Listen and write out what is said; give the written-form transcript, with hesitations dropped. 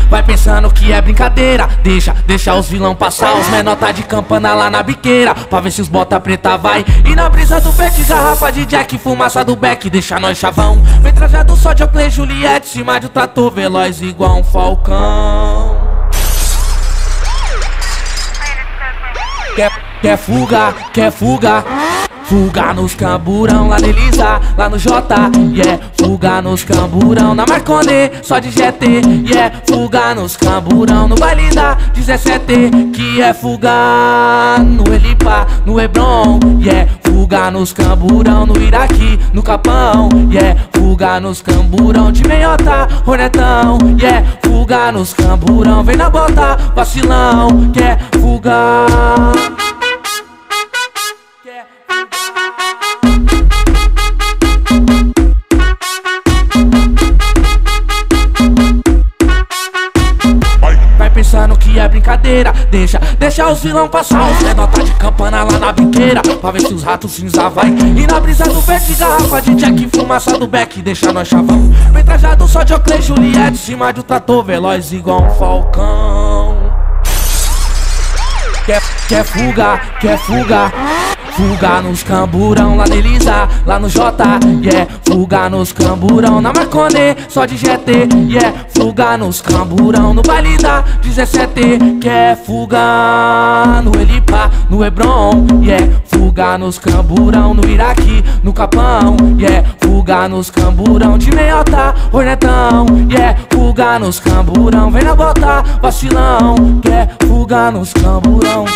Vai pensando que é brincadeira. Deixa os vilão passar. Os menor tá de campana lá na biqueira, pra ver se os bota preta vai. E na brisa do beat, garrafa de Jack, fumaça do beck, deixa nós chavão. Vem trajado só de Oakley, Juliette, cima de um trator veloz igual um falcão. Quer fuga, quer fuga. Fuga nos camburão, lá na Elisa, lá no J, yeah. Fuga nos camburão, na Marconi, só de GT, yeah. Fuga nos camburão, no baile da 17, que é fuga no Elipa, no Hebron, yeah. Fuga nos camburão, no Iraque, no Capão, yeah. Fuga nos camburão, de meiota, Hornetão, yeah. Fuga nos camburão, vem na bota, vacilão, quer fuga. Pensando que é brincadeira, deixa os vilão passar. Os menor tá de campana lá na biqueira, pra ver se os ratos cinza vai. E na brisa do verde, garrafa de Jack, fumaça do beck, deixa nós chavão. Bem trajado só de Oakley, Juliette, cima de um trator veloz igual um falcão. Quer fuga, quer fuga. Fuga nos camburão, lá na Elisa, lá no J, yeah. Fuga nos camburão, na Marconi, só de GT, yeah. Fuga nos camburão, no baile da 17, quer fuga no Elipa, no Hebron, yeah. Fuga nos camburão, no Iraque, no Capão, yeah. Fuga nos camburão, de meiota, Hornetão, yeah. Fuga nos camburão, vem na bota, vacilão, quer fuga nos camburão.